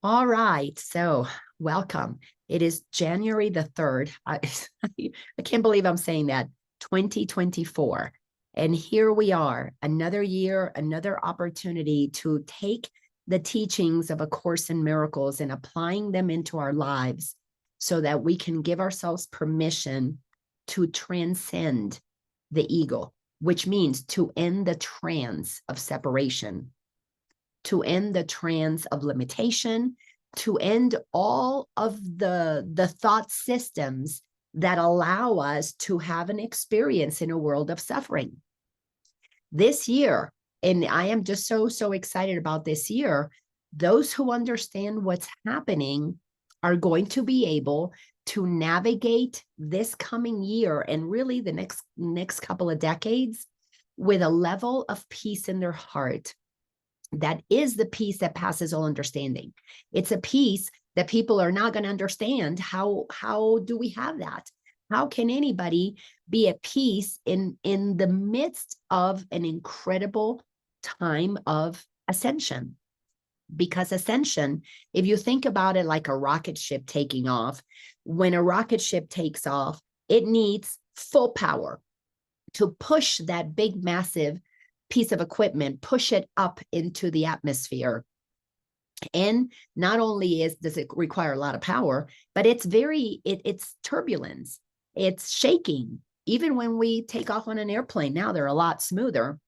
All right, so welcome. It is January the 3rd. I can't believe I'm saying that, 2024. And here we are, another year, another opportunity to take the teachings of A Course in Miracles and applying them into our lives so that we can give ourselves permission to transcend the ego, which means to end the trance of separation, to end the trance of limitation, to end all of the thought systems that allow us to have an experience in a world of suffering. This year, and I am just so excited about this year, those who understand what's happening are going to be able to navigate this coming year and really the next couple of decades with a level of peace in their heart that is the peace that passes all understanding. It's a peace that people are not going to understand. How do we have that? How can anybody be at peace in the midst of an incredible time of ascension? Because ascension, if you think about it like a rocket ship taking off, when a rocket ship takes off, it needs full power to push that big, massive piece of equipment, push it up into the atmosphere. And not only does it require a lot of power, but it's turbulence, it's shaking. Even when we take off on an airplane now, they're a lot smoother,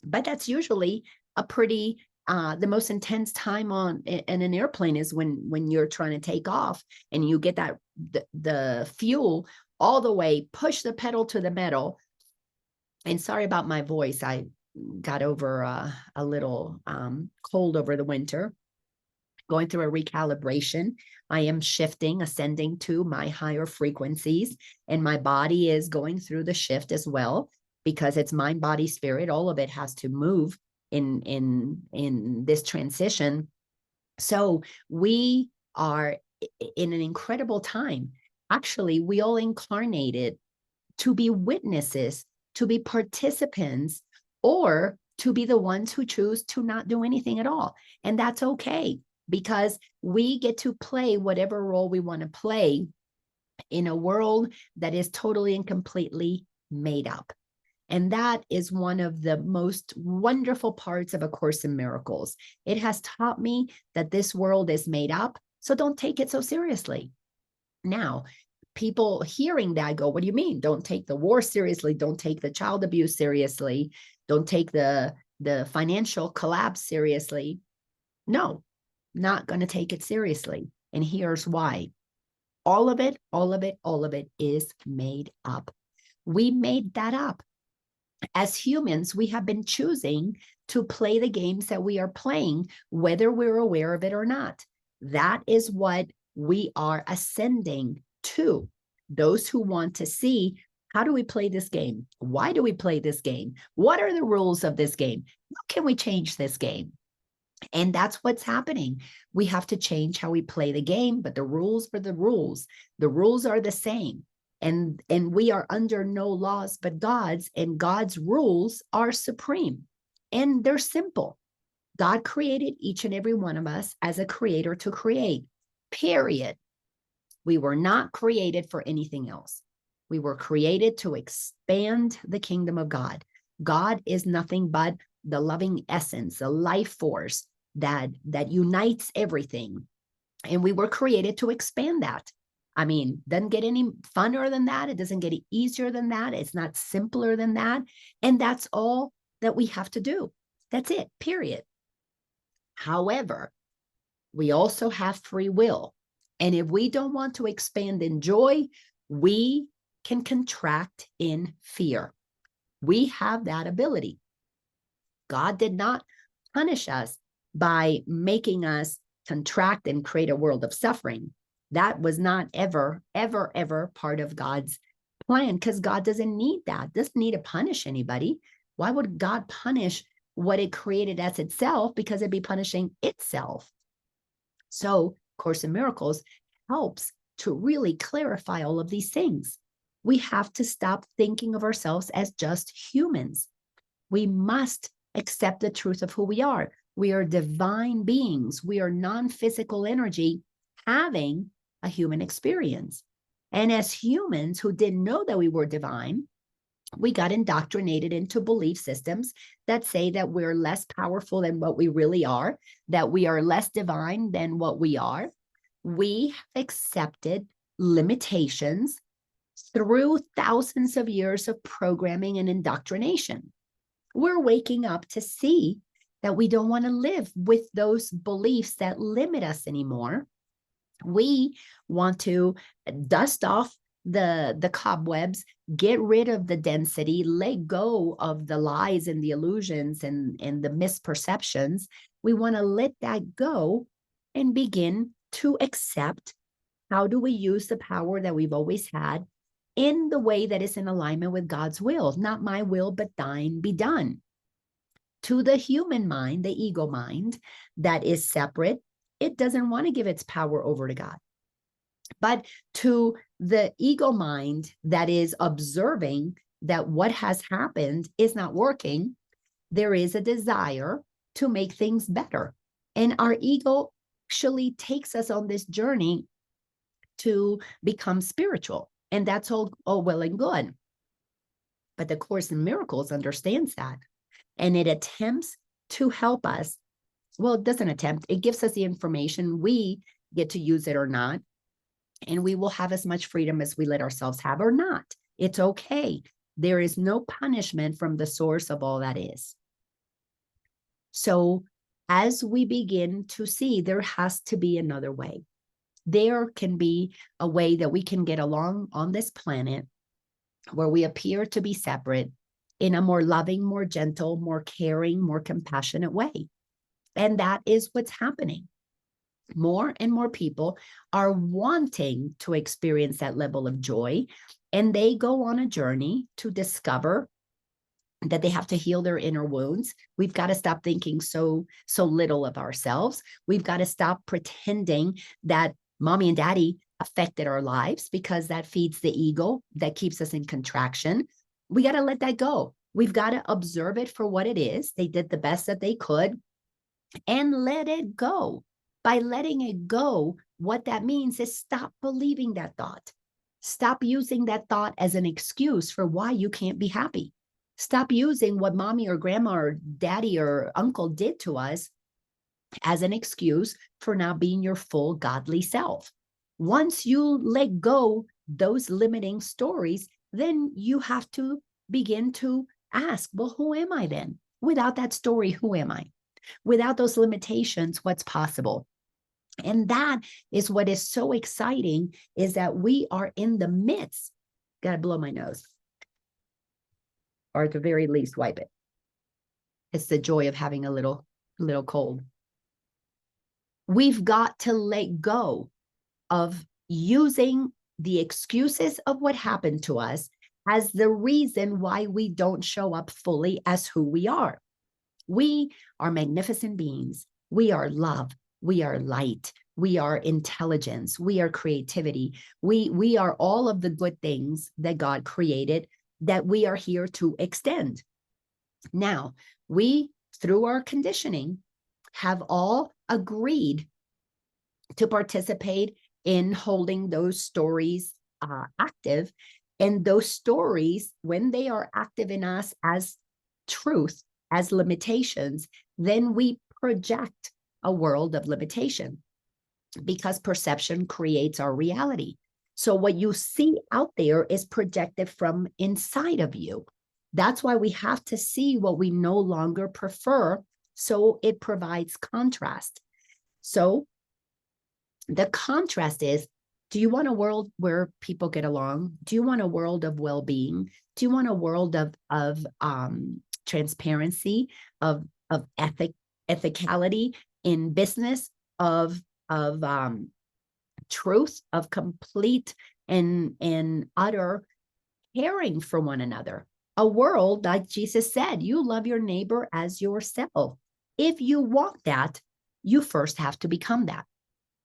but that's usually a pretty the most intense time in an airplane is when you're trying to take off and you get that the fuel all the way, push the pedal to the metal. And sorry about my voice, I got over a little cold over the winter, going through a recalibration. I am shifting, ascending to my higher frequencies, and my body is going through the shift as well, because it's mind, body, spirit. All of it has to move in this transition. So we are in an incredible time. Actually, we all incarnated to be witnesses, to be participants, or to be the ones who choose to not do anything at all. And that's okay, because we get to play whatever role we want to play in a world that is totally and completely made up. And that is one of the most wonderful parts of A Course in Miracles. It has taught me that this world is made up, so don't take it so seriously. Now, people hearing that go, what do you mean? Don't take the war seriously. Don't take the child abuse seriously. Don't take the financial collapse seriously. No, not going to take it seriously. And here's why. All of it is made up. We made that up. As humans, we have been choosing to play the games that we are playing, whether we're aware of it or not. That is what we are ascending to. Those who want to see, how do we play this game? Why do we play this game? What are the rules of this game? How can we change this game? And that's what's happening. We have to change how we play the game, but the rules are the rules. The rules are the same. And we are under no laws but God's, and God's rules are supreme. And they're simple. God created each and every one of us as a creator to create, period. We were not created for anything else. We were created to expand the kingdom of God. God is nothing but the loving essence, the life force that unites everything. And we were created to expand that. I mean, doesn't get any funner than that. It doesn't get easier than that. It's not simpler than that. And that's all that we have to do. That's it, period. However, we also have free will. And if we don't want to expand in joy, we can contract in fear. We have that ability. God did not punish us by making us contract and create a world of suffering. That was not ever part of God's plan, because God doesn't need that. Doesn't need to punish anybody. Why would God punish what it created as itself? Because it'd be punishing itself. So Course in Miracles helps to really clarify all of these things. We have to stop thinking of ourselves as just humans. We must accept the truth of who we are. We are divine beings. We are non-physical energy having a human experience. And as humans who didn't know that we were divine, we got indoctrinated into belief systems that say that we're less powerful than what we really are, that we are less divine than what we are. We have accepted limitations through thousands of years of programming and indoctrination. We're waking up to see that we don't want to live with those beliefs that limit us anymore. We want to dust off the cobwebs, get rid of the density, let go of the lies and the illusions and the misperceptions. We want to let that go and begin to accept, how do we use the power that we've always had in the way that is in alignment with God's will? Not my will, but thine be done. To the human mind, the ego mind that is separate, it doesn't want to give its power over to God. But to the ego mind that is observing that what has happened is not working, there is a desire to make things better. And our ego actually takes us on this journey to become spiritual. And that's all well and good. But the Course in Miracles understands that. And it attempts to help us. Well, it doesn't attempt. It gives us the information. We get to use it or not. And we will have as much freedom as we let ourselves have or not. It's okay. There is no punishment from the source of all that is. So as we begin to see, there has to be another way. There can be a way that we can get along on this planet where we appear to be separate in a more loving, more gentle, more caring, more compassionate way. And that is what's happening. More and more people are wanting to experience that level of joy, and they go on a journey to discover that they have to heal their inner wounds. We've got to stop thinking so little of ourselves. We've got to stop pretending that mommy and daddy affected our lives, because that feeds the ego, that keeps us in contraction. We got to let that go. We've got to observe it for what it is. They did the best that they could and let it go. By letting it go, what that means is stop believing that thought. Stop using that thought as an excuse for why you can't be happy. Stop using what mommy or grandma or daddy or uncle did to us as an excuse for not being your full godly self. Once you let go those limiting stories, then you have to begin to ask, well, who am I then? Without that story, who am I? Without those limitations, what's possible? And that is what is so exciting, is that we are in the midst. Got to blow my nose. Or at the very least, wipe it. It's the joy of having a little cold. We've got to let go of using the excuses of what happened to us as the reason why we don't show up fully as who we are. We are magnificent beings. We are love. We are light. We are intelligence. We are creativity. We are all of the good things that God created that we are here to extend. Now, we, through our conditioning, have all agreed to participate in holding those stories active. And those stories, when they are active in us as truth, as limitations, then we project a world of limitation, because perception creates our reality. So what you see out there is projected from inside of you. That's why we have to see what we no longer prefer, so it provides contrast. So the contrast is, do you want a world where people get along? Do you want a world of well-being? Do you want a world of transparency, of ethicality in business, of truth, of complete and utter caring for one another? A world, like Jesus said, you love your neighbor as yourself. If you want that, you first have to become that.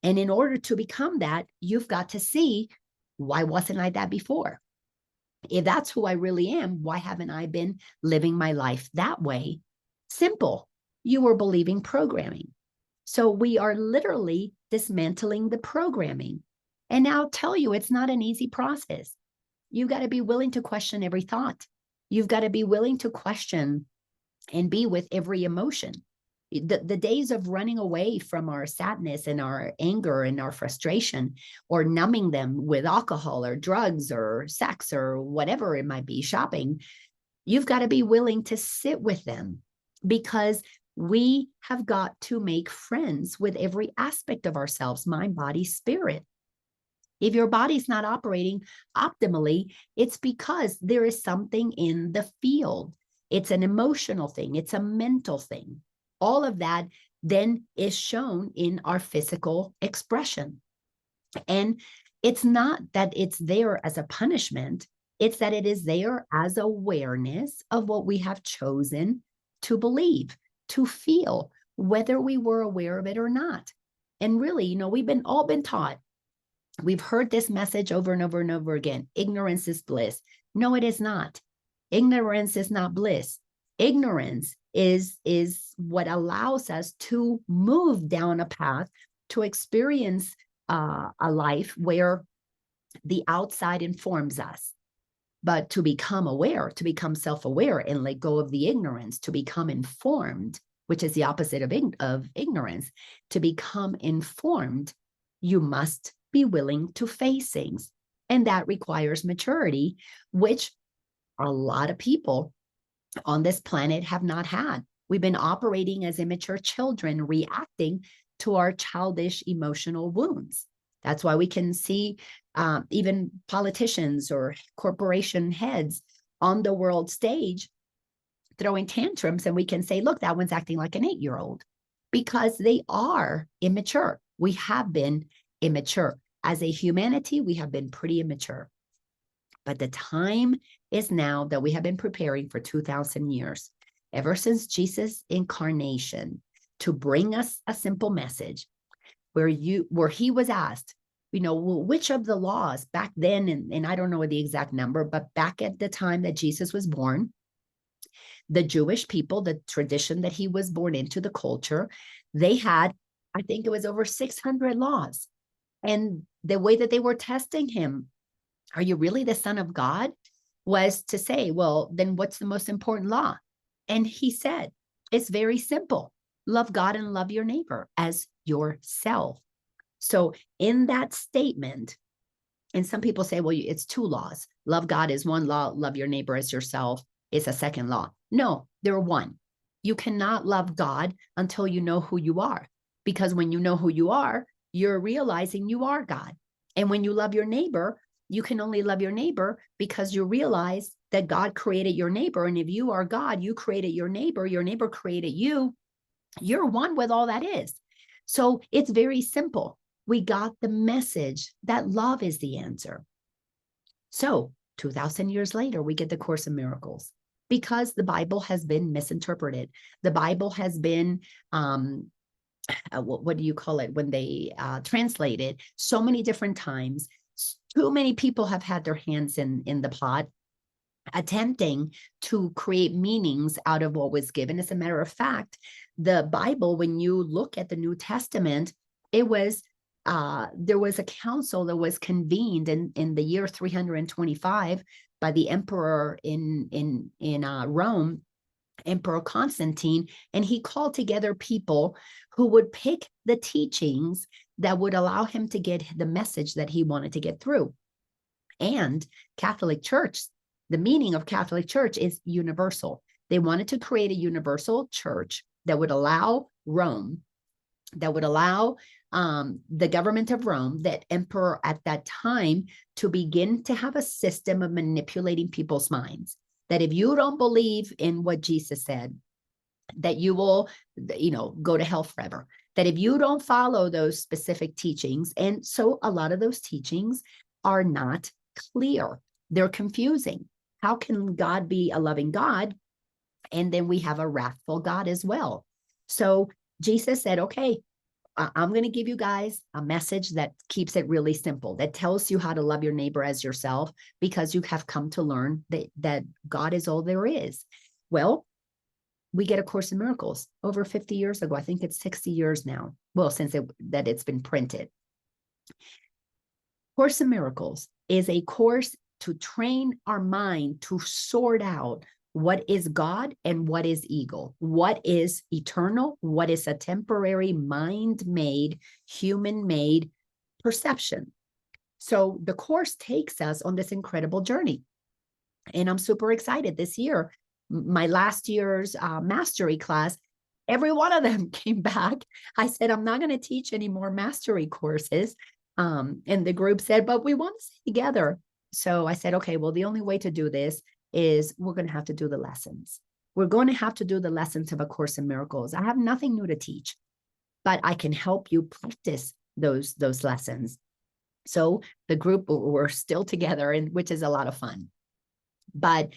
And in order to become that, you've got to see, why wasn't I that before? If that's who I really am, why haven't I been living my life that way? Simple. you were believing programming. So we are literally dismantling the programming. And now I'll tell you, it's not an easy process. You got to be willing to question every thought. You've got to be willing to question and be with every emotion. The days of running away from our sadness and our anger and our frustration, or numbing them with alcohol or drugs or sex or whatever it might be, shopping, you've got to be willing to sit with them, because we have got to make friends with every aspect of ourselves, mind, body, spirit. If your body's not operating optimally, it's because there is something in the field. It's an emotional thing. It's a mental thing. All of that then is shown in our physical expression. And it's not that it's there as a punishment. It's that it is there as awareness of what we have chosen to believe, to feel, whether we were aware of it or not. And really, we've all been taught. We've heard this message over and over and over again. Ignorance is bliss. No, it is not. Ignorance is not bliss. Ignorance is what allows us to move down a path to experience a life where the outside informs us. But to become aware, to become self-aware and let go of the ignorance, to become informed, which is the opposite of ignorance, to become informed, you must be willing to face things. And that requires maturity, which a lot of people on this planet have not had. We've been operating as immature children, reacting to our childish emotional wounds. That's why we can see even politicians or corporation heads on the world stage throwing tantrums, and we can say, look, that one's acting like an 8-year-old, because they are immature. We have been immature. As a humanity, we have been pretty immature. But the time is now that we have been preparing for 2,000 years, ever since Jesus' incarnation, to bring us a simple message where he was asked, which of the laws back then, and I don't know the exact number, but back at the time that Jesus was born, the Jewish people, the tradition that he was born into, the culture, they had, I think it was over 600 laws. And the way that they were testing him, are you really the Son of God? Was to say, well, then what's the most important law? And he said, it's very simple. Love God and love your neighbor as yourself. So in that statement, and some people say, well, it's 2 laws. Love God is 1 law. Love your neighbor as yourself is a 2nd law. No, they're 1. You cannot love God until you know who you are, because when you know who you are, you're realizing you are God. And when you love your neighbor, you can only love your neighbor because you realize that God created your neighbor. And if you are God, you created your neighbor created you. You're one with all that is. So it's very simple. We got the message that love is the answer. So 2,000 years later, we get the Course in Miracles, because the Bible has been misinterpreted. The Bible has been, what do you call it, when they translate it so many different times. Too many people have had their hands in the pot, attempting to create meanings out of what was given. As a matter of fact, the Bible, when you look at the New Testament, it was there was a council that was convened in the year 325 by the emperor in Rome, Emperor Constantine, and he called together people who would pick the teachings that would allow him to get the message that he wanted to get through. And Catholic Church, the meaning of Catholic Church is universal. They wanted to create a universal church that would allow Rome, that would allow the government of Rome, that emperor at that time, to begin to have a system of manipulating people's minds. That if you don't believe in what Jesus said, that you will, go to hell forever. That if you don't follow those specific teachings, and so a lot of those teachings are not clear. They're confusing. How can God be a loving God? And then we have a wrathful God as well. So Jesus said, okay, I'm going to give you guys a message that keeps it really simple, that tells you how to love your neighbor as yourself, because you have come to learn that God is all there is. Well, we get A Course in Miracles over 50 years ago. I think it's 60 years now. Well, since it's been printed. Course in Miracles is a course to train our mind to sort out what is God and what is ego, what is eternal, what is a temporary mind-made, human-made perception. So the course takes us on this incredible journey. And I'm super excited this year. My last year's mastery class, every one of them came back. I said, I'm not going to teach any more mastery courses. And the group said, but we want to stay together. So I said, okay, well, the only way to do this is we're going to have to do the lessons. We're going to have to do the lessons of A Course in Miracles. I have nothing new to teach, but I can help you practice those lessons. So the group, we're still together, and which is a lot of fun. But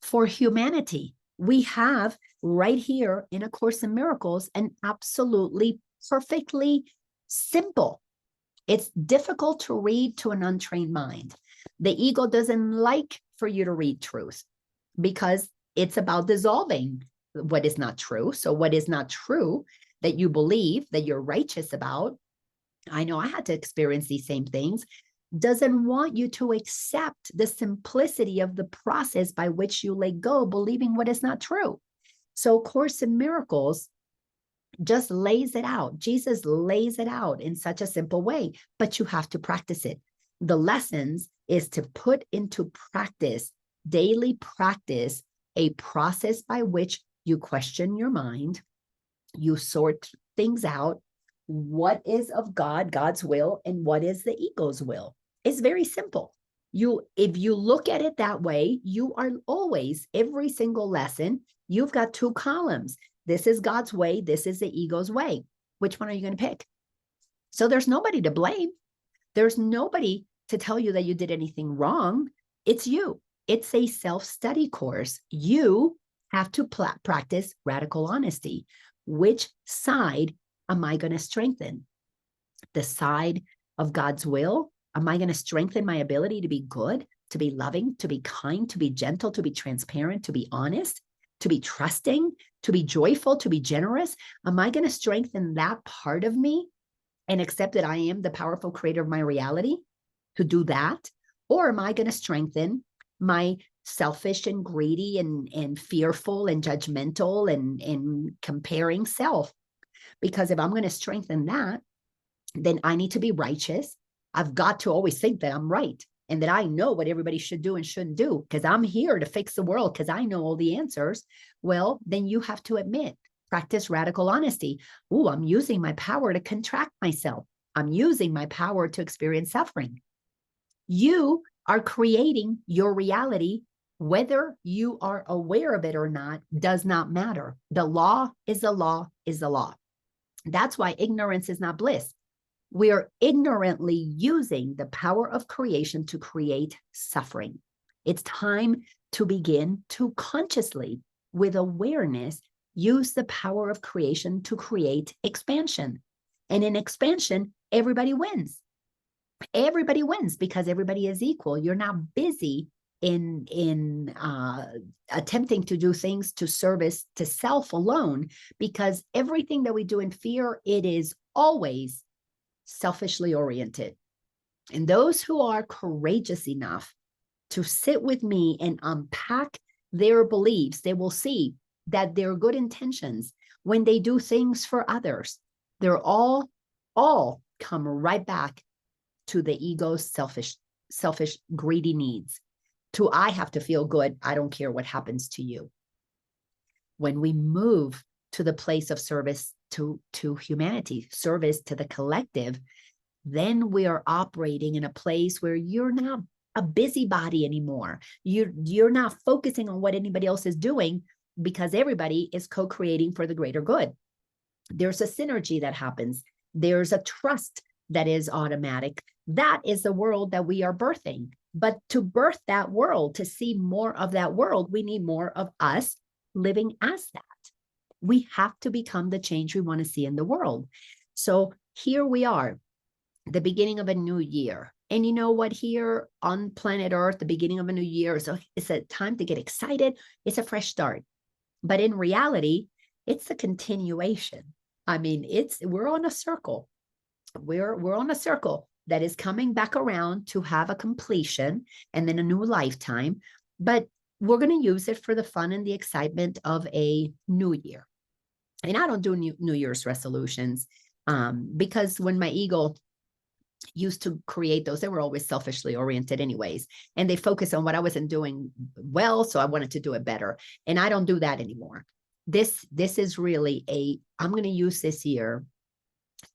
for humanity, we have right here in A Course in Miracles an absolutely perfectly simple. It's difficult to read to an untrained mind. The ego doesn't like for you to read truth because it's about dissolving what is not true. So what is not true that you believe that you're righteous about, I know I had to experience these same things, doesn't want you to accept the simplicity of the process by which you let go, believing what is not true. So Course in Miracles just lays it out. Jesus lays it out in such a simple way, but you have to practice it. The lessons is to put into practice, daily practice, a process by which you question your mind, you sort things out, what is of God, God's will, and what is the ego's will. It's very simple. If you look at it that way, you are always, every single lesson, you've got two columns. This is God's way. This is the ego's way. Which one are you going to pick? So there's nobody to blame. There's nobody to tell you that you did anything wrong. It's you. It's a self-study course. You have to practice radical honesty. Which side am I going to strengthen? The side of God's will? Am I going to strengthen my ability to be good, to be loving, to be kind, to be gentle, to be transparent, to be honest, to be trusting, to be joyful, to be generous? Am I going to strengthen that part of me and accept that I am the powerful creator of my reality to do that? Or am I going to strengthen my selfish and greedy and fearful and judgmental and comparing self? Because if I'm going to strengthen that, then I need to be righteous. I've got to always think that I'm right and that I know what everybody should do and shouldn't do because I'm here to fix the world because I know all the answers. Well, then you have to practice radical honesty. Ooh, I'm using my power to contract myself. I'm using my power to experience suffering. You are creating your reality. Whether you are aware of it or not does not matter. The law is the law is the law. That's why ignorance is not bliss. We are ignorantly using the power of creation to create suffering. It's time to begin to consciously, with awareness, use the power of creation to create expansion. And in expansion, everybody wins. Everybody wins because everybody is equal. You're not busy in attempting to do things to service to self alone, because everything that we do in fear, it is always selfishly oriented. And those who are courageous enough to sit with me and unpack their beliefs, they will see that their good intentions, when they do things for others, they're all come right back to the ego's selfish, greedy needs. To I have to feel good. I don't care what happens to you. When we move to the place of service to humanity, service to the collective, then we are operating in a place where you're not a busybody anymore. You're not focusing on what anybody else is doing because everybody is co-creating for the greater good. There's a synergy that happens. There's a trust that is automatic. That is the world that we are birthing. But to birth that world, to see more of that world, we need more of us living as that. We have to become the change we want to see in the world. So here we are, the beginning of a new year. And you know what? Here on planet Earth, the beginning of a new year, so it's a time to get excited. It's a fresh start. But in reality, it's a continuation. I mean, we're on a circle. We're on a circle that is coming back around to have a completion and then a new lifetime. But we're going to use it for the fun and the excitement of a new year. And I don't do New Year's resolutions because when my ego used to create those, they were always selfishly oriented anyways, and they focus on what I wasn't doing well, so I wanted to do it better. And I don't do that anymore. This is really I'm going to use this year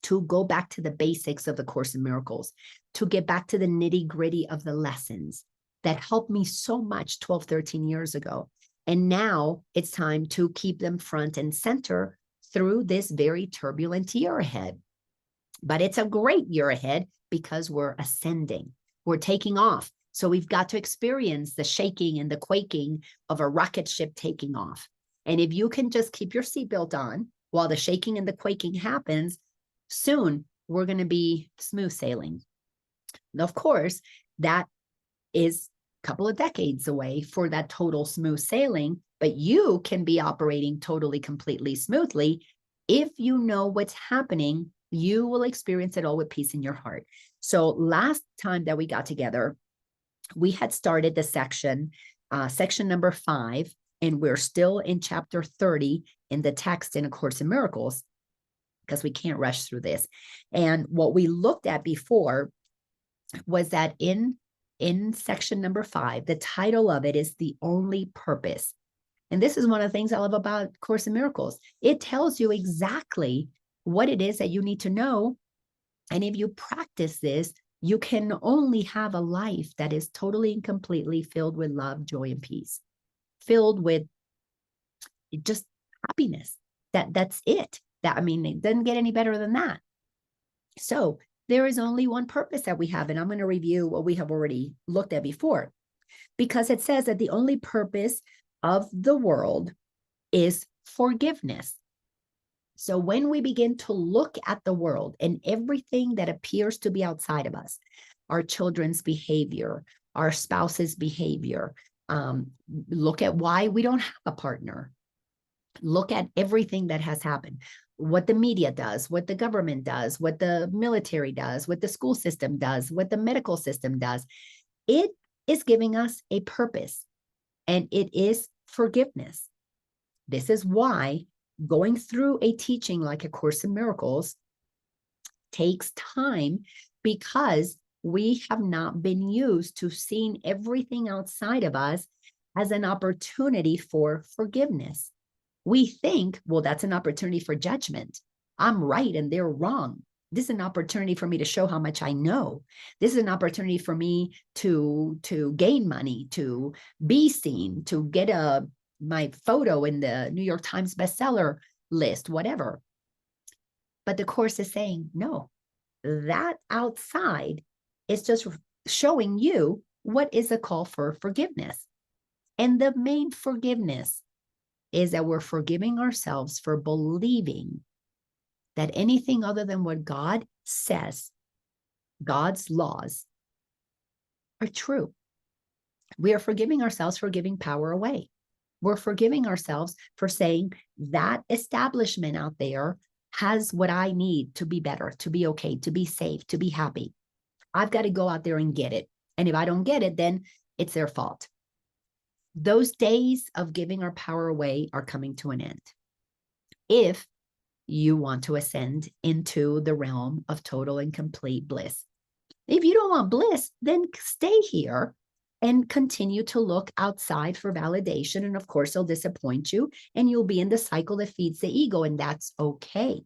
to go back to the basics of the Course in Miracles, to get back to the nitty gritty of the lessons that helped me so much 12, 13 years ago. And now it's time to keep them front and center through this very turbulent year ahead. But it's a great year ahead because we're ascending, we're taking off. So we've got to experience the shaking and the quaking of a rocket ship taking off. And if you can just keep your seatbelt on while the shaking and the quaking happens, soon we're going to be smooth sailing. Now, of course, that is a couple of decades away for that total smooth sailing, but you can be operating totally, completely smoothly. If you know what's happening, you will experience it all with peace in your heart. So last time that we got together, we had started the section number 5, and we're still in chapter 30 in the text in A Course in Miracles, because we can't rush through this. And what we looked at before was that in section number 5, the title of it is The Only Purpose. And this is one of the things I love about Course in Miracles. It tells you exactly what it is that you need to know. And if you practice this, you can only have a life that is totally and completely filled with love, joy, and peace, filled with just happiness. That's it. It doesn't get any better than that. So there is only one purpose that we have, and I'm going to review what we have already looked at before, because it says that the only purpose of the world is forgiveness. So when we begin to look at the world and everything that appears to be outside of us, our children's behavior, our spouse's behavior, look at why we don't have a partner. Look at everything that has happened, what the media does, what the government does, what the military does, what the school system does, what the medical system does. It is giving us a purpose, and it is forgiveness. This is why going through a teaching like A Course in Miracles takes time, because we have not been used to seeing everything outside of us as an opportunity for forgiveness. We think, well, that's an opportunity for judgment. I'm right and they're wrong. This is an opportunity for me to show how much I know. This is an opportunity for me to gain money, to be seen, to get my photo in the New York Times bestseller list, whatever. But the Course is saying, no, that outside is just showing you what is a call for forgiveness. And the main forgiveness is that we're forgiving ourselves for believing that anything other than what God says, God's laws, are true. We are forgiving ourselves for giving power away. We're forgiving ourselves for saying that establishment out there has what I need to be better, to be okay, to be safe, to be happy. I've got to go out there and get it. And if I don't get it, then it's their fault. Those days of giving our power away are coming to an end. If you want to ascend into the realm of total and complete bliss. If you don't want bliss, then stay here and continue to look outside for validation. And of course, they'll disappoint you and you'll be in the cycle that feeds the ego. And that's okay.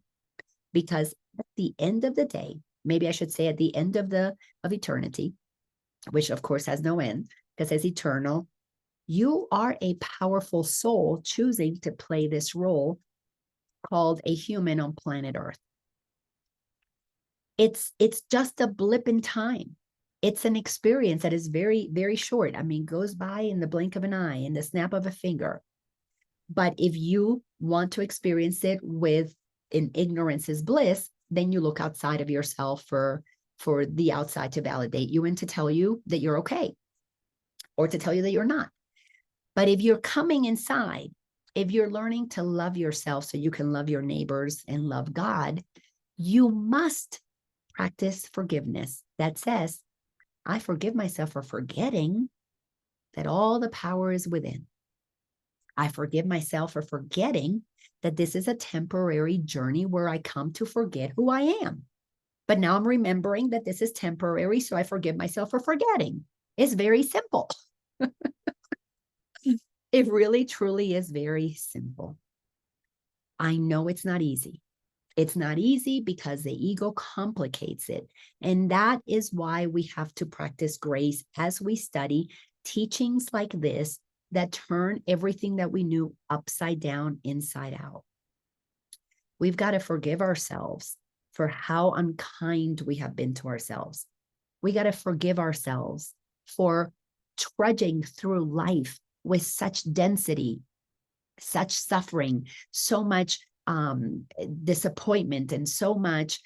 Because at the end of the day, maybe I should say at the end of eternity, which of course has no end because it's eternal, you are a powerful soul choosing to play this role called a human on planet Earth. It's just a blip in time. It's an experience that is very, very short. Goes by in the blink of an eye, in the snap of a finger. But if you want to experience it in ignorance is bliss, then you look outside of yourself for the outside to validate you and to tell you that you're okay, or to tell you that you're not. But if you're coming inside If you're learning to love yourself so you can love your neighbors and love God, you must practice forgiveness that says, I forgive myself for forgetting that all the power is within. I forgive myself for forgetting that this is a temporary journey where I come to forget who I am. But now I'm remembering that this is temporary, so I forgive myself for forgetting. It's very simple. It really, truly is very simple. I know it's not easy. It's not easy because the ego complicates it. And that is why we have to practice grace as we study teachings like this that turn everything that we knew upside down, inside out. We've got to forgive ourselves for how unkind we have been to ourselves. We got to forgive ourselves for trudging through life with such density, such suffering, so much disappointment, and so much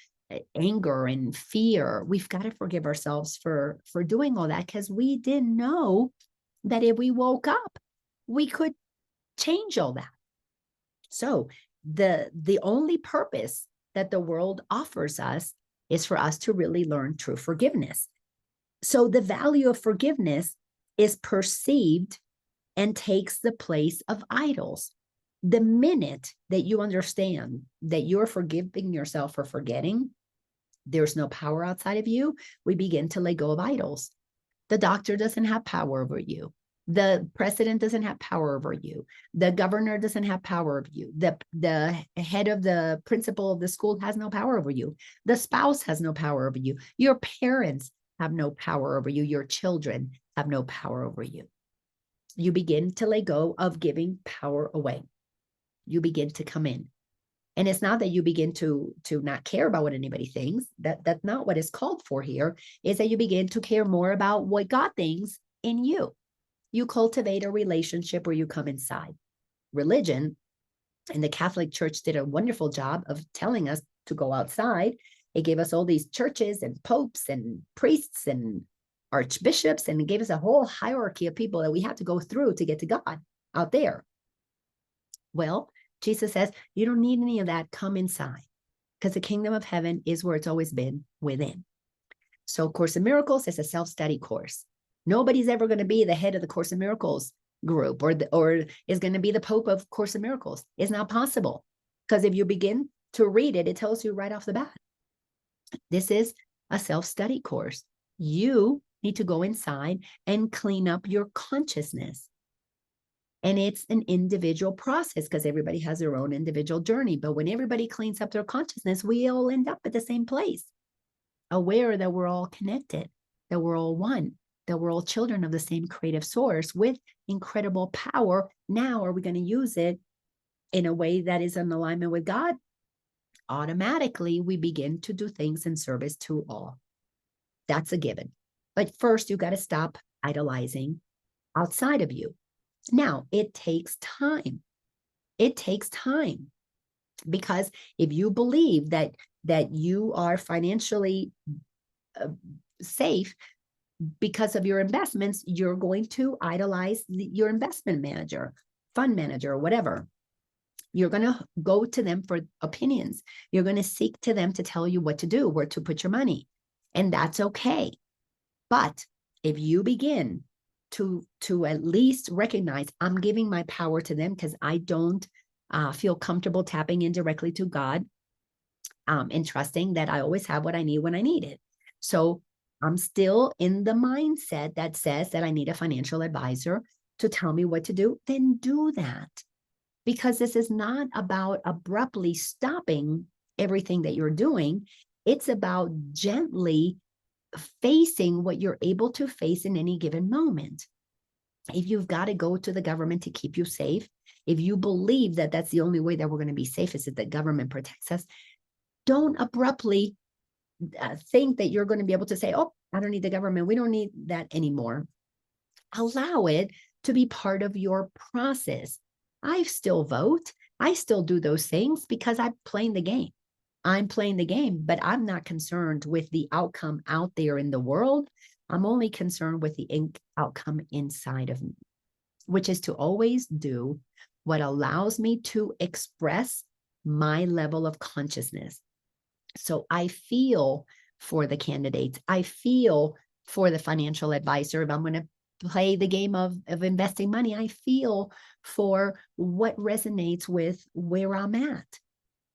anger and fear. We've got to forgive ourselves for doing all that, because we didn't know that if we woke up, we could change all that. So the only purpose that the world offers us is for us to really learn true forgiveness. So the value of forgiveness is perceived and takes the place of idols. The minute that you understand that you're forgiving yourself for forgetting, there's no power outside of you, we begin to let go of idols. The doctor doesn't have power over you. The president doesn't have power over you. The governor doesn't have power over you. The head of the principal of the school has no power over you. The spouse has no power over you. Your parents have no power over you. Your children have no power over you. You begin to let go of giving power away. You begin to come in. And it's not that you begin to not care about what anybody thinks. That's not what is called for here, is that you begin to care more about what God thinks in you. You cultivate a relationship where you come inside. Religion, and the Catholic Church did a wonderful job of telling us to go outside. It gave us all these churches and popes and priests and archbishops, and it gave us a whole hierarchy of people that we had to go through to get to God out there. Well, Jesus says, you don't need any of that. Come inside, because the kingdom of heaven is where it's always been, within. So Course in Miracles is a self-study course. Nobody's ever going to be the head of the Course in Miracles group or is going to be the Pope of Course in Miracles. It's not possible, because if you begin to read it, it tells you right off the bat. This is a self-study course. You need to go inside and clean up your consciousness. And it's an individual process, because everybody has their own individual journey. But when everybody cleans up their consciousness, we all end up at the same place, aware that we're all connected, that we're all one, that we're all children of the same creative source with incredible power. Now, are we going to use it in a way that is in alignment with God? Automatically, we begin to do things in service to all. That's a given. But first, you got to stop idolizing outside of you. Now, it takes time. It takes time, because if you believe that you are financially safe because of your investments, you're going to idolize your investment manager, fund manager, or whatever. You're going to go to them for opinions. You're going to seek to them to tell you what to do, where to put your money. And that's okay. But if you begin to at least recognize, I'm giving my power to them because I don't feel comfortable tapping in directly to God, and trusting that I always have what I need when I need it. So I'm still in the mindset that says that I need a financial advisor to tell me what to do. Then do that, because this is not about abruptly stopping everything that you're doing. It's about gently facing what you're able to face in any given moment. If you've got to go to the government to keep you safe, if you believe that that's the only way that we're going to be safe is that the government protects us, don't abruptly think that you're going to be able to say, oh, I don't need the government. We don't need that anymore. Allow it to be part of your process. I still vote. I still do those things because I'm playing the game. I'm playing the game, but I'm not concerned with the outcome out there in the world. I'm only concerned with the outcome inside of me, which is to always do what allows me to express my level of consciousness. So I feel for the candidates. I feel for the financial advisor. If I'm going to play the game of investing money, I feel for what resonates with where I'm at.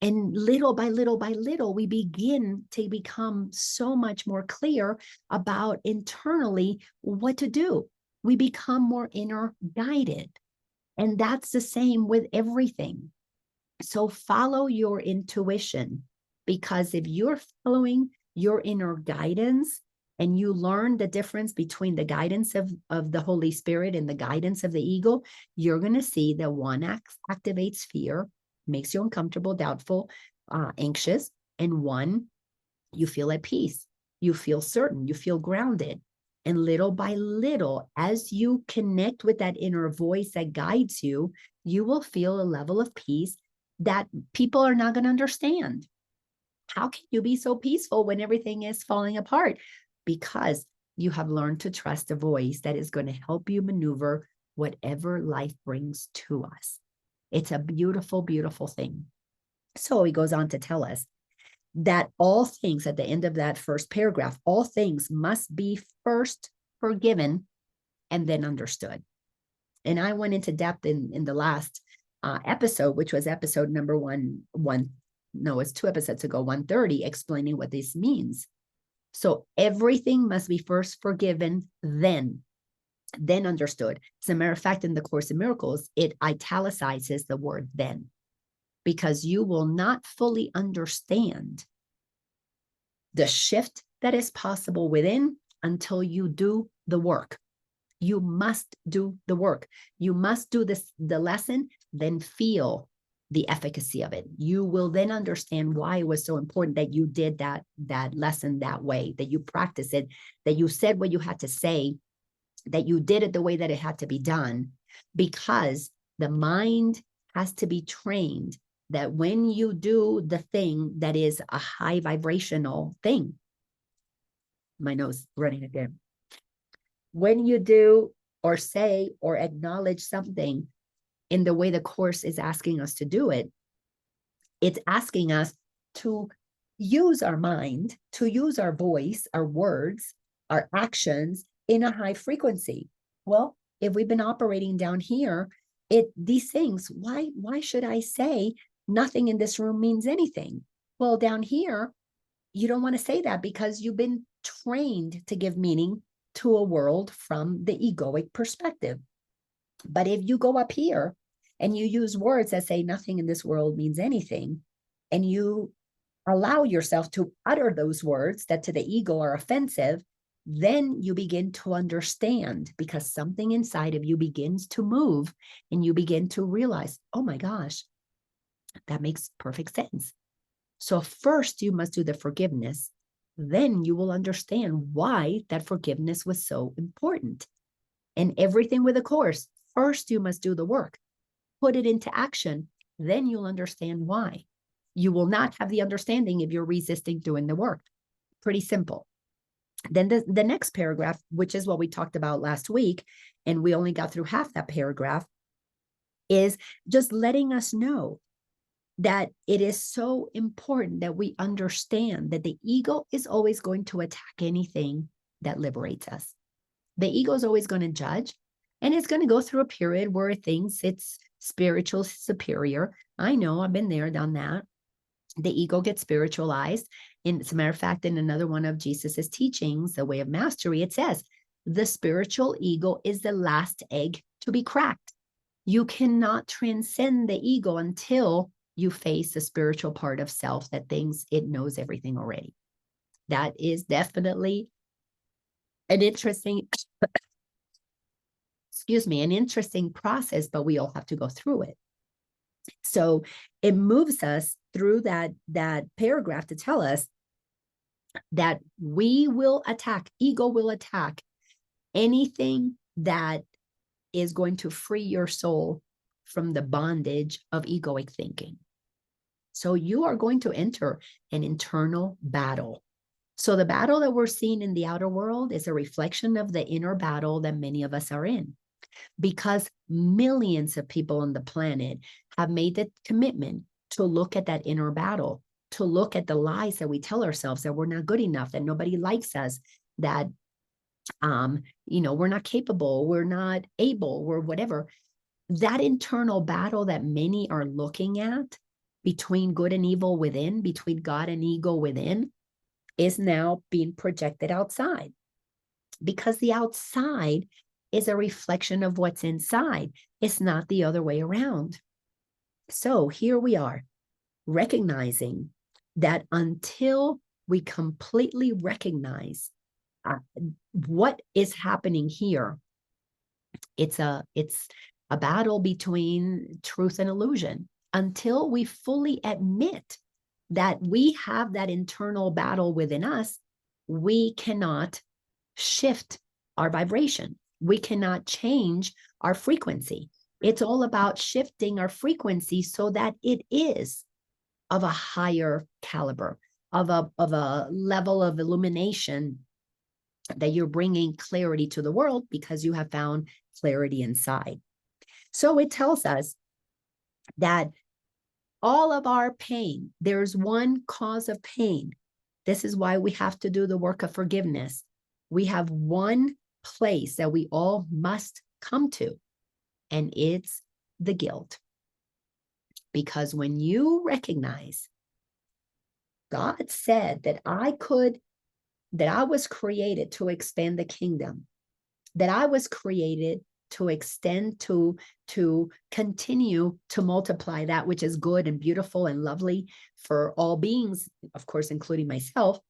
And little by little by little, we begin to become so much more clear about internally what to do. We become more inner guided. And that's the same with everything. So follow your intuition, because if you're following your inner guidance and you learn the difference between the guidance of the Holy Spirit and the guidance of the ego, you're going to see that one activates fear, makes you uncomfortable, doubtful, anxious, and one, you feel at peace, you feel certain, you feel grounded. And little by little, as you connect with that inner voice that guides you, you will feel a level of peace that people are not going to understand. How can you be so peaceful when everything is falling apart? Because you have learned to trust a voice that is going to help you maneuver whatever life brings to us. It's a beautiful, beautiful thing. So he goes on to tell us that all things, at the end of that first paragraph, all things must be first forgiven and then understood. And I went into depth in the last episode, which was episode number it's 2 episodes ago, 130, explaining what this means. So everything must be first forgiven, then understood. As a matter of fact, in the Course in Miracles, it italicizes the word then, because you will not fully understand the shift that is possible within until you do the work. You must do the work. You must do the lesson, then feel the efficacy of it. You will then understand why it was so important that you did that lesson that way, that you practiced it, that you said what you had to say, that you did it the way that it had to be done, because the mind has to be trained that when you do the thing that is a high vibrational thing, my nose running again. When you do or say or acknowledge something in the way the Course is asking us to do it, it's asking us to use our mind, to use our voice, our words, our actions in a high frequency. Well, if we've been operating down here, these things, why should I say nothing in this room means anything? Well, down here, you don't want to say that because you've been trained to give meaning to a world from the egoic perspective. But if you go up here and you use words that say nothing in this world means anything, and you allow yourself to utter those words that to the ego are offensive, then you begin to understand, because something inside of you begins to move and you begin to realize, oh my gosh, that makes perfect sense. So first you must do the forgiveness. Then you will understand why that forgiveness was so important. And everything with a Course, first you must do the work, put it into action, then you'll understand why. You will not have the understanding if you're resisting doing the work. Pretty simple. Then the next paragraph, which is what we talked about last week, and we only got through half that paragraph, is just letting us know that it is so important that we understand that the ego is always going to attack anything that liberates us. The ego is always going to judge, and it's going to go through a period where it thinks it's spiritual superior. I know, I've been there, done that. The ego gets spiritualized. And as a matter of fact, in another one of Jesus's teachings, The Way of Mastery, it says, the spiritual ego is the last egg to be cracked. You cannot transcend the ego until you face the spiritual part of self that thinks it knows everything already. That is definitely an interesting, an interesting process, but we all have to go through it. So it moves us through that paragraph to tell us that we will attack, ego will attack anything that is going to free your soul from the bondage of egoic thinking. So you are going to enter an internal battle. So the battle that we're seeing in the outer world is a reflection of the inner battle that many of us are in. because millions of people on the planet have made the commitment to look at that inner battle, to look at the lies that we tell ourselves, that we're not good enough, that nobody likes us, that we're not capable, we're not able, we're whatever. That internal battle that many are looking at between good and evil within, between God and ego within, is now being projected outside, because the outside is a reflection of what's inside. It's not the other way around. So here we are, recognizing that until we completely recognize what is happening here, it's a battle between truth and illusion. Until we fully admit that we have that internal battle within us, we cannot shift our vibration. We cannot change our frequency. It's all about shifting our frequency so that it is of a higher caliber, of a level of illumination, that you're bringing clarity to the world because you have found clarity inside. So it tells us that all of our pain, there's one cause of pain. This is why we have to do the work of forgiveness. We have one place that we all must come to, and it's the guilt. Because when you recognize, God said that I was created to expand the kingdom, that I was created to extend, to continue to multiply that which is good and beautiful and lovely for all beings, of course, including myself.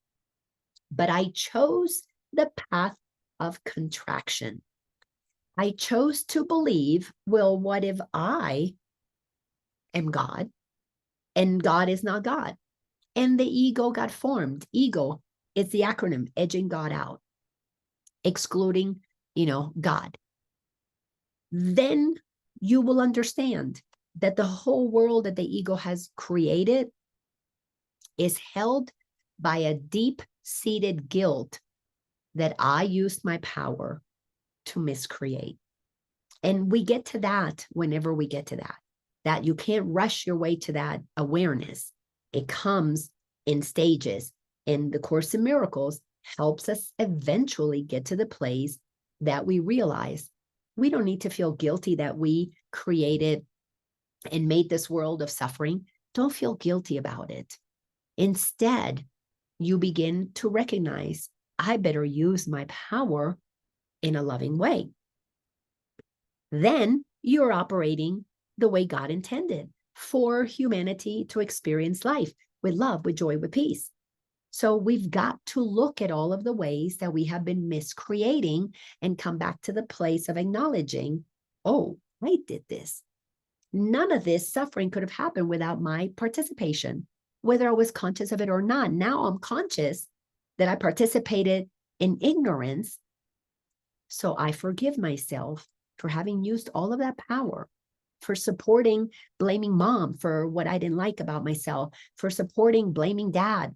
But I chose the path of contraction. I chose to believe, well, what if I am God and God is not God? And the ego got formed. Ego is the acronym, edging God out, excluding, God. Then you will understand that the whole world that the ego has created is held by a deep-seated guilt that I used my power to miscreate. And we get to that whenever we get to that you can't rush your way to that awareness. It comes in stages. And the Course in Miracles helps us eventually get to the place that we realize we don't need to feel guilty that we created and made this world of suffering. Don't feel guilty about it. Instead, you begin to recognize, I better use my power in a loving way. Then you're operating the way God intended for humanity to experience life with love, with joy, with peace. So we've got to look at all of the ways that we have been miscreating and come back to the place of acknowledging, oh, I did this. None of this suffering could have happened without my participation, whether I was conscious of it or not. Now I'm conscious that I participated in ignorance. So I forgive myself for having used all of that power, for supporting, blaming mom for what I didn't like about myself, for supporting, blaming dad,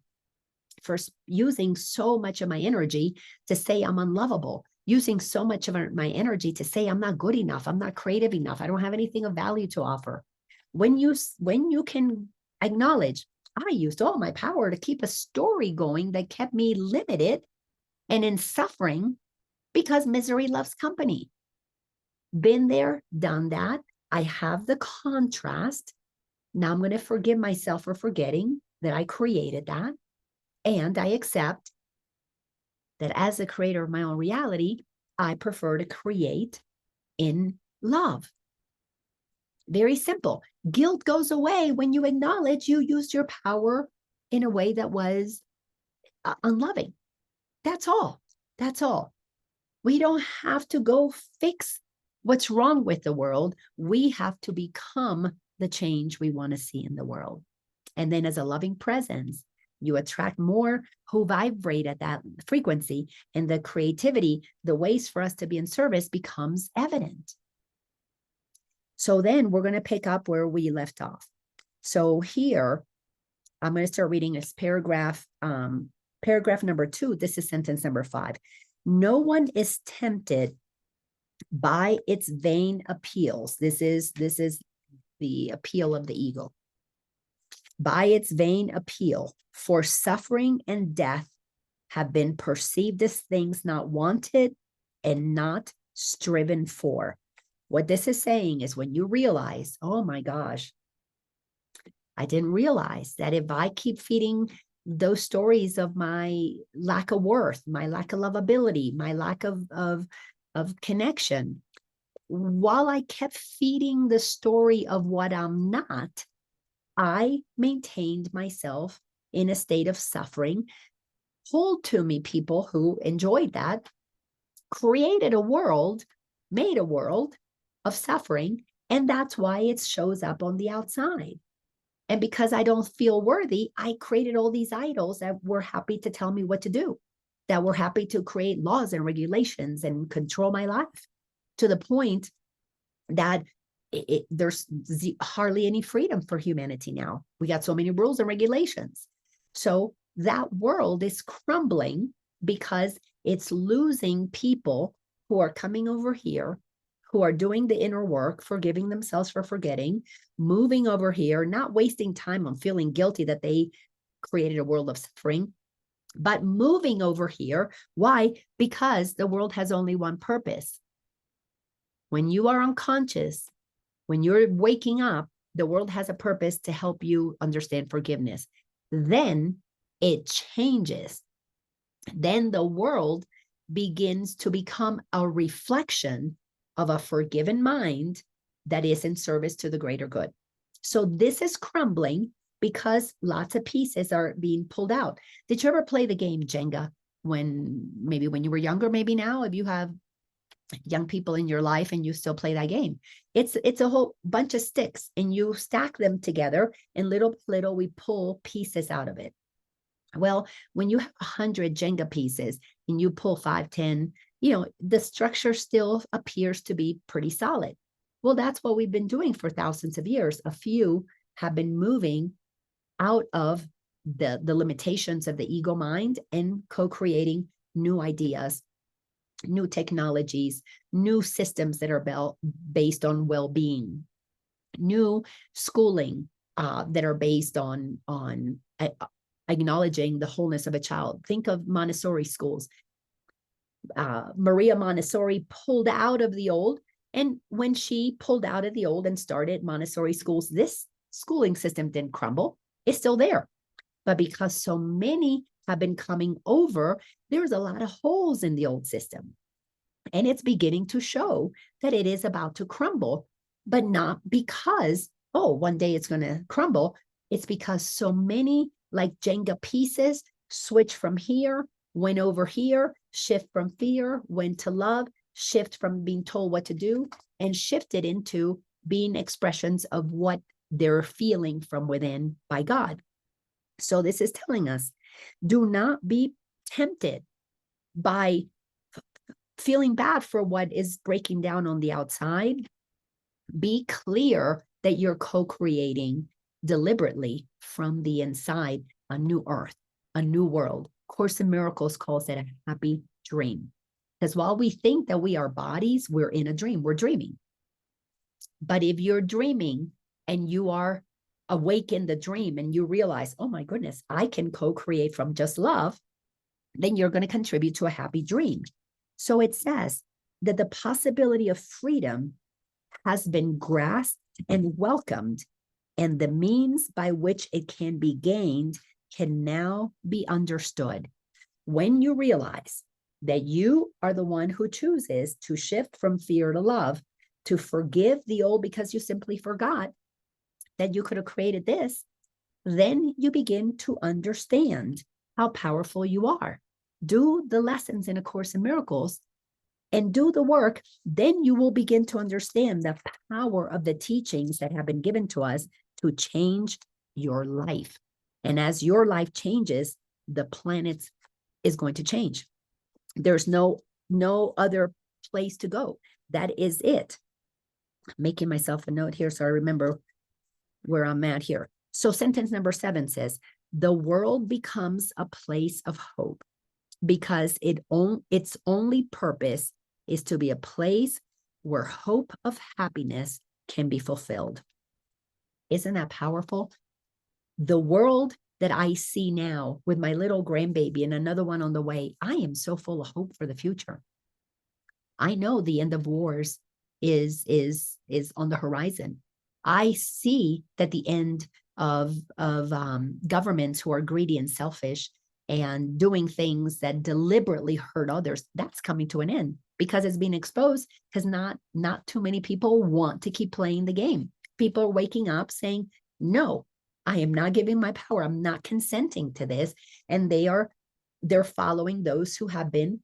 for using so much of my energy to say I'm unlovable, using so much of my energy to say I'm not good enough, I'm not creative enough, I don't have anything of value to offer. When you can acknowledge, I used all my power to keep a story going that kept me limited and in suffering, because misery loves company. Been there, done that. I have the contrast. Now I'm going to forgive myself for forgetting that I created that. And I accept that as the creator of my own reality, I prefer to create in love. Very simple. Guilt goes away when you acknowledge you used your power in a way that was unloving. That's all. That's all. We don't have to go fix what's wrong with the world. We have to become the change we want to see in the world. And then as a loving presence, you attract more who vibrate at that frequency, and the creativity, the ways for us to be in service becomes evident. So then we're going to pick up where we left off. So here, I'm going to start reading this paragraph number 2. This is sentence number 5. No one is tempted by its vain appeals. This is the appeal of the ego. By its vain appeal, for suffering and death have been perceived as things not wanted and not striven for. What this is saying is when you realize, oh my gosh, I didn't realize that if I keep feeding those stories of my lack of worth, my lack of lovability, my lack of connection, while I kept feeding the story of what I'm not, I maintained myself in a state of suffering. Told to me people who enjoyed that, created a world, made a world of suffering, and that's why it shows up on the outside. And because I don't feel worthy, I created all these idols that were happy to tell me what to do, that were happy to create laws and regulations and control my life, to the point that there's hardly any freedom for humanity now. We got so many rules and regulations. So that world is crumbling because it's losing people who are coming over here, who are doing the inner work, forgiving themselves for forgetting, moving over here, not wasting time on feeling guilty that they created a world of suffering, but moving over here. Why? Because the world has only one purpose. When you are unconscious, when you're waking up, the world has a purpose to help you understand forgiveness. Then it changes. Then the world begins to become a reflection of a forgiven mind that is in service to the greater good. So this is crumbling because lots of pieces are being pulled out. Did you ever play the game Jenga maybe when you were younger, maybe now, if you have young people in your life and you still play that game? It's a whole bunch of sticks and you stack them together, and little we pull pieces out of it. Well, when you have 100 Jenga pieces and you pull 5, 10, the structure still appears to be pretty solid. Well, that's what we've been doing for thousands of years. A few have been moving out of the limitations of the ego mind and co-creating new ideas, new technologies, new systems that are based on well-being, new schooling that are based on acknowledging the wholeness of a child. Think of Montessori schools. Maria Montessori pulled out of the old, and when she pulled out of the old and started Montessori schools, this schooling system didn't crumble. It's still there. But because so many have been coming over, there's a lot of holes in the old system. And it's beginning to show that it is about to crumble, but not because, one day it's going to crumble. It's because so many, like Jenga pieces, switch from here, went over here, shift from fear, went to love, shift from being told what to do, and shifted into being expressions of what they're feeling from within by God. So this is telling us, do not be tempted by feeling bad for what is breaking down on the outside. Be clear that you're co-creating deliberately from the inside a new earth, a new world. Course in Miracles calls it a happy dream. Because while we think that we are bodies, we're in a dream. We're dreaming. But if you're dreaming and you are awake in the dream and you realize, oh my goodness, I can co-create from just love, then you're going to contribute to a happy dream. So it says that the possibility of freedom has been grasped and welcomed, and the means by which it can be gained can now be understood. When you realize that you are the one who chooses to shift from fear to love, to forgive the old because you simply forgot that you could have created this, then you begin to understand how powerful you are. Do the lessons in A Course in Miracles and do the work, then you will begin to understand the power of the teachings that have been given to us to change your life. And as your life changes, the planet is going to change. There's no other place to go. That is it. I'm making myself a note here so I remember where I'm at here. So sentence number 7 says, the world becomes a place of hope because its only purpose is to be a place where hope of happiness can be fulfilled. Isn't that powerful? The world that I see now with my little grandbaby and another one on the way, I am so full of hope for the future. I know the end of wars is on the horizon. I see that the end of governments who are greedy and selfish and doing things that deliberately hurt others, that's coming to an end because it's being exposed, because not too many people want to keep playing the game. People are waking up saying, no, I am not giving my power. I'm not consenting to this. And they're following those who have been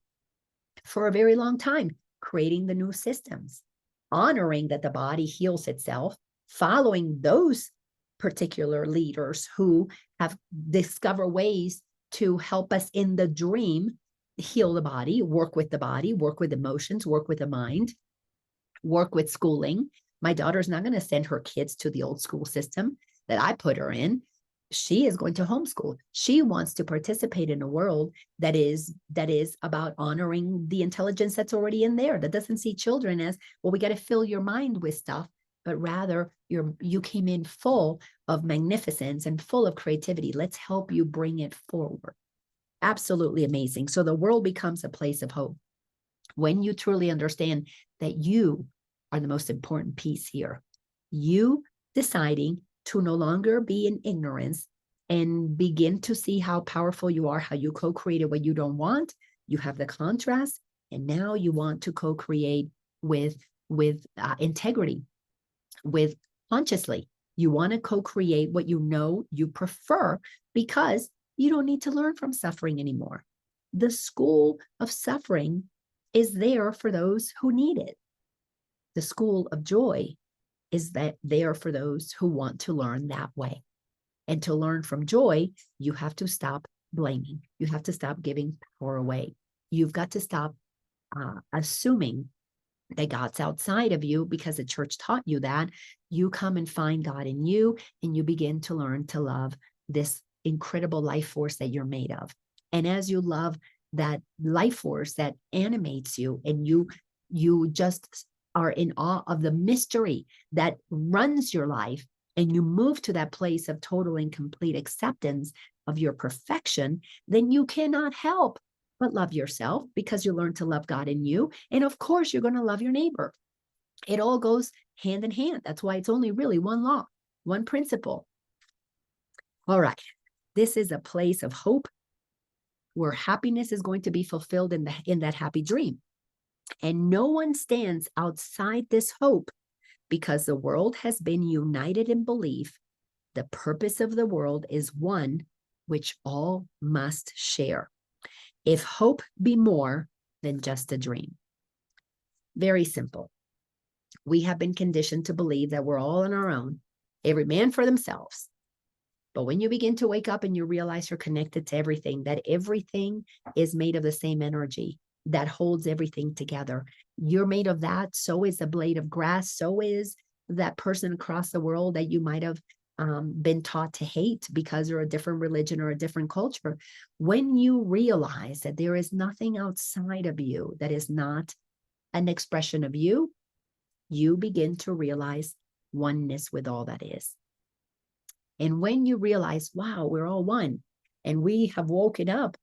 for a very long time, creating the new systems, honoring that the body heals itself, following those particular leaders who have discovered ways to help us in the dream heal the body, work with emotions, work with the mind, work with schooling. My daughter's not going to send her kids to the old school system that I put her in. She is going to homeschool. She wants to participate in a world that is about honoring the intelligence that's already in there, that doesn't see children as, well, we got to fill your mind with stuff, but rather you came in full of magnificence and full of creativity. Let's help you bring it forward. Absolutely amazing. So the world becomes a place of hope when you truly understand that you are the most important piece here. You deciding to no longer be in ignorance and begin to see how powerful you are, how you co-created what you don't want. You have the contrast, and now you want to co-create with integrity, with consciously. You want to co-create what you know you prefer because you don't need to learn from suffering anymore. The school of suffering is there for those who need it. The school of joy is that there for those who want to learn that way. And to learn from joy, you have to stop blaming. You have to stop giving power away. You've got to stop assuming that God's outside of you because the church taught you that. You come and find God in you, and you begin to learn to love this incredible life force that you're made of. And as you love that life force that animates you, and you just are in awe of the mystery that runs your life, and you move to that place of total and complete acceptance of your perfection, then you cannot help but love yourself because you learn to love God in you. And of course, you're going to love your neighbor. It all goes hand in hand. That's why it's only really one law, one principle. All right. This is a place of hope where happiness is going to be fulfilled in that happy dream. And no one stands outside this hope because the world has been united in belief. The purpose of the world is one which all must share. If hope be more than just a dream. Very simple. We have been conditioned to believe that we're all on our own, every man for themselves. But when you begin to wake up and you realize you're connected to everything, that everything is made of the same energy that holds everything together. You're made of that. So is a blade of grass. So is that person across the world that you might have been taught to hate because they're a different religion or a different culture. When you realize that there is nothing outside of you that is not an expression of you, you begin to realize oneness with all that is. And when you realize, wow, we're all one, and we have woken up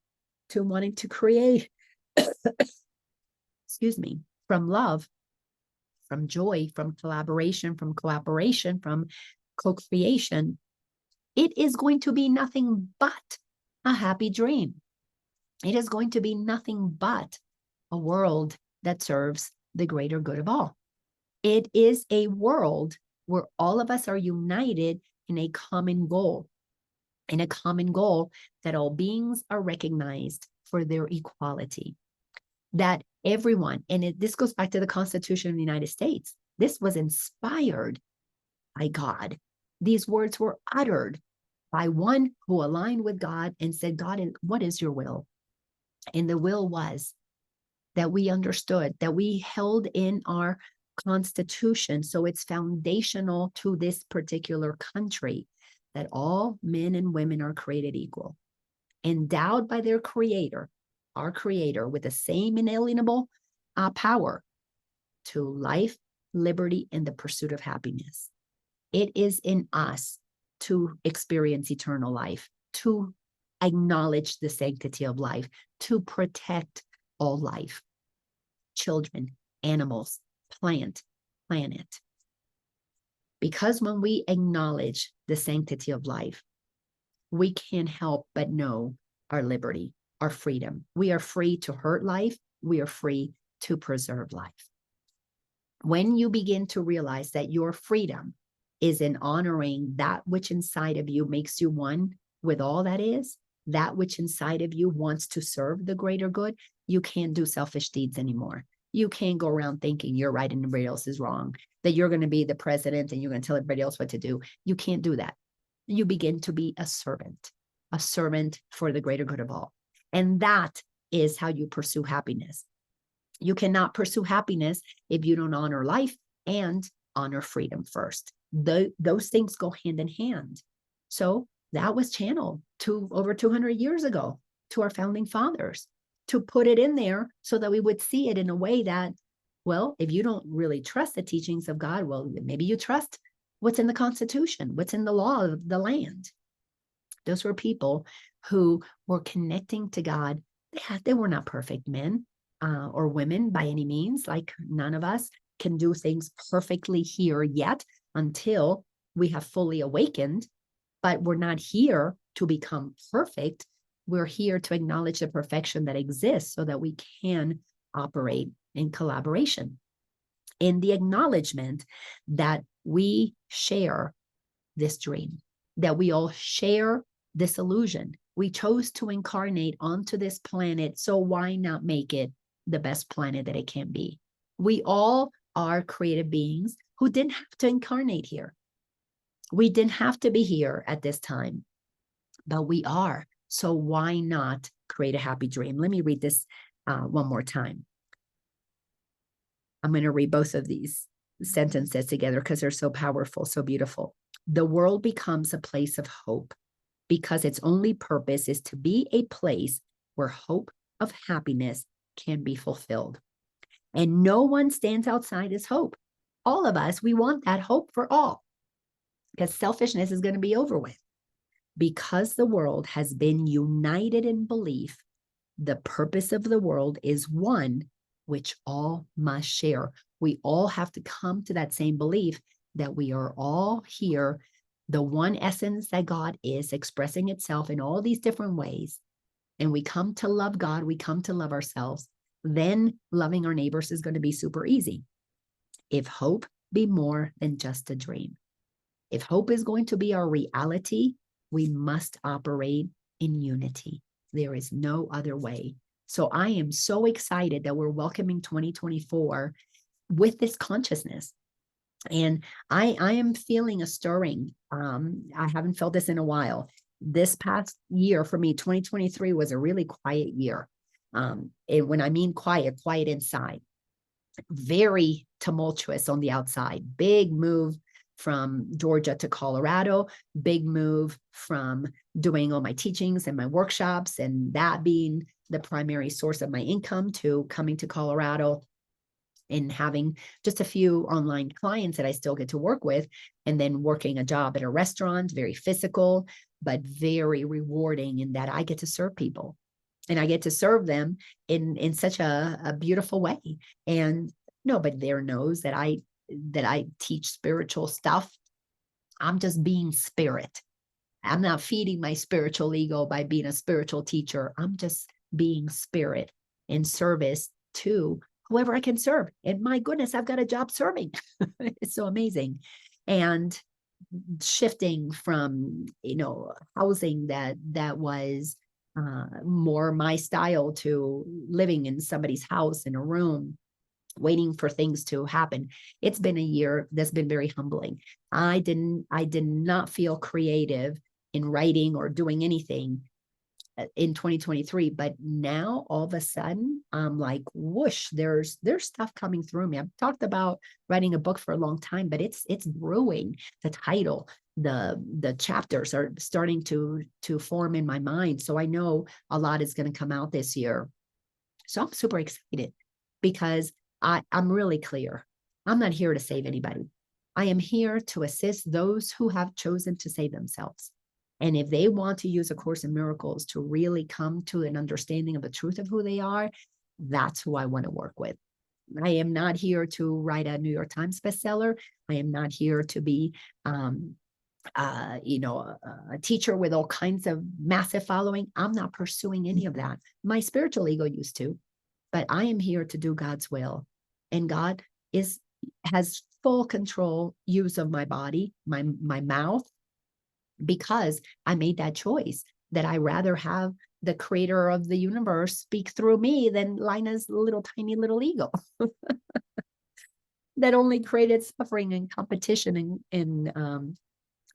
to wanting to create, excuse me, from love, from joy, from collaboration, from cooperation, from co-creation, it is going to be nothing but a happy dream. It is going to be nothing but a world that serves the greater good of all. It is a world where all of us are united in a common goal, that all beings are recognized for their equality, that everyone, and this goes back to the Constitution of the United States, this was inspired by God. These words were uttered by one who aligned with God and said, God, what is your will? And the will was that we understood, that we held in our Constitution, so it's foundational to this particular country, that all men and women are created equal, endowed by their creator, our creator, with the same inalienable power, to life, liberty, and the pursuit of happiness. It is in us to experience eternal life, to acknowledge the sanctity of life, to protect all life, children, animals, planet. Because when we acknowledge the sanctity of life, we can't help but know our liberty, our freedom. We are free to hurt life. We are free to preserve life. When you begin to realize that your freedom is in honoring that which inside of you makes you one with all that is, that which inside of you wants to serve the greater good, you can't do selfish deeds anymore. You can't go around thinking you're right and everybody else is wrong, that you're going to be the president and you're going to tell everybody else what to do. You can't do that. You begin to be a servant for the greater good of all. And that is how you pursue happiness. You cannot pursue happiness if you don't honor life and honor freedom first. Those things go hand in hand. So that was channeled to over 200 years ago to our founding fathers, to put it in there so that we would see it in a way that, well, if you don't really trust the teachings of God, well, maybe you trust what's in the Constitution, what's in the law of the land. Those were people who were connecting to God. They were not perfect men or women by any means. Like none of us can do things perfectly here yet until we have fully awakened. But we're not here to become perfect. We're here to acknowledge the perfection that exists so that we can operate in collaboration. In the acknowledgement that we share this dream, that we all share this illusion. We chose to incarnate onto this planet, so why not make it the best planet that it can be? We all are creative beings who didn't have to incarnate here. We didn't have to be here at this time, but we are. So why not create a happy dream? Let me read this one more time. I'm going to read both of these sentences together because they're so powerful, so beautiful. The world becomes a place of hope because its only purpose is to be a place where hope of happiness can be fulfilled. And no one stands outside this hope. All of us, we want that hope for all because selfishness is going to be over with. Because the world has been united in belief, the purpose of the world is one which all must share. We all have to come to that same belief that we are all here, the one essence that God is expressing itself in all these different ways. And we come to love God, we come to love ourselves. Then loving our neighbors is going to be super easy. If hope be more than just a dream, if hope is going to be our reality, we must operate in unity. There is no other way. So I am so excited that we're welcoming 2024 with this consciousness. And I am feeling a stirring. I haven't felt this in a while. This past year for me, 2023 was a really quiet year. And when I mean quiet, quiet inside, very tumultuous on the outside, big move from Georgia to Colorado, big move from doing all my teachings and my workshops and that being the primary source of my income to coming to Colorado and having just a few online clients that I still get to work with, and then working a job at a restaurant, very physical, but very rewarding in that I get to serve people and I get to serve them in such a beautiful way. And nobody there knows that I teach spiritual stuff. I'm just being spirit. I'm not feeding my spiritual ego by being a spiritual teacher. I'm just being spirit in service to whoever I can serve. And my goodness, I've got a job serving. It's so amazing. And shifting from, housing that was more my style to living in somebody's house in a room, waiting for things to happen. It's been a year that's been very humbling. I did not feel creative in writing or doing anything in 2023, but now all of a sudden I'm like, whoosh, there's stuff coming through me. I've talked about writing a book for a long time, but it's brewing. The title, the chapters are starting to form in my mind. So I know a lot is going to come out this year. So I'm super excited because I'm really clear. I'm not here to save anybody. I am here to assist those who have chosen to save themselves. And if they want to use A Course in Miracles to really come to an understanding of the truth of who they are, that's who I want to work with. I am not here to write a New York Times bestseller. I am not here to be, a teacher with all kinds of massive following. I'm not pursuing any of that. My spiritual ego used to, but I am here to do God's will. And God has full control use of my body, my mouth, because I made that choice that I rather have the creator of the universe speak through me than Laina's little tiny little ego that only created suffering and competition and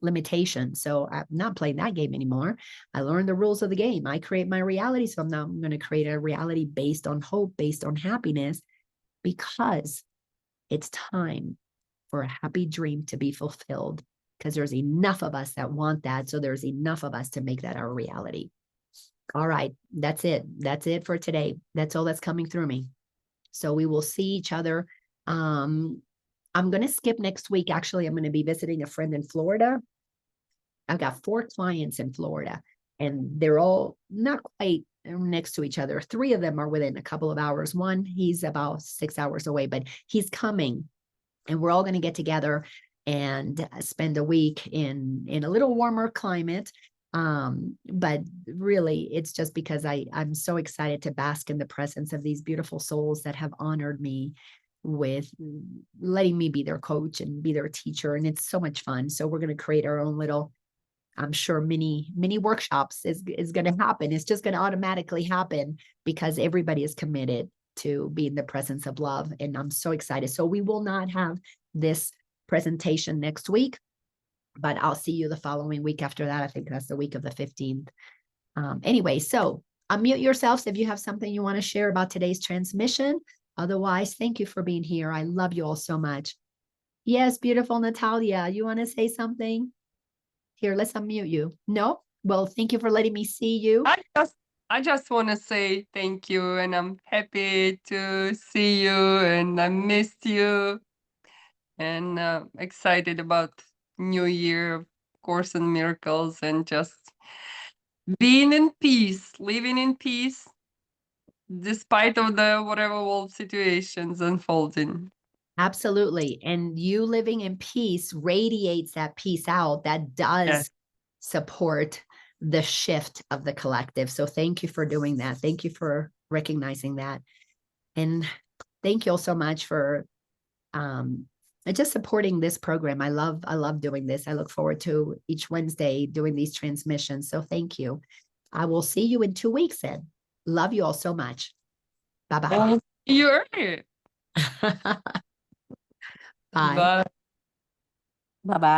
limitation. So I'm not playing that game anymore. I learned the rules of the game. I create my reality. So now I'm going to create a reality based on hope, based on happiness, because it's time for a happy dream to be fulfilled, because there's enough of us that want that. So there's enough of us to make that our reality. All right. That's it. That's it for today. That's all that's coming through me. So we will see each other. I'm going to skip next week. Actually, I'm going to be visiting a friend in Florida. I've got 4 clients in Florida, and they're all not quite next to each other. 3 of them are within a couple of hours. One, he's about 6 hours away, but he's coming, and we're all going to get together and spend a week in a little warmer climate. But really, it's just because I'm so excited to bask in the presence of these beautiful souls that have honored me with letting me be their coach and be their teacher. And it's so much fun. So we're going to create our own little, I'm sure mini workshops is going to happen. It's just going to automatically happen because everybody is committed to be in the presence of love. And I'm so excited. So we will not have this presentation next week, but I'll see you the following week after that. I think that's the week of the 15th. Anyway, so unmute yourselves if you have something you want to share about today's transmission. Otherwise, thank you for being here. I love you all so much. Yes, beautiful Natalia. You want to say something? Here, let's unmute you. No? Well, thank you for letting me see you. I just want to say thank you, and I'm happy to see you, and I missed you, and excited about New Year, of Course in Miracles, and just being in peace, living in peace, despite of the whatever world situations unfolding. Absolutely. And you living in peace radiates that peace out. That does support the shift of the collective. So thank you for doing that. Thank you for recognizing that. And thank you all so much for just supporting this program. I love doing this. I look forward to each Wednesday doing these transmissions. So thank you. I will see you in 2 weeks then. Love you all so much. Bye-bye. You're right. Bye. Bye. Bye-bye.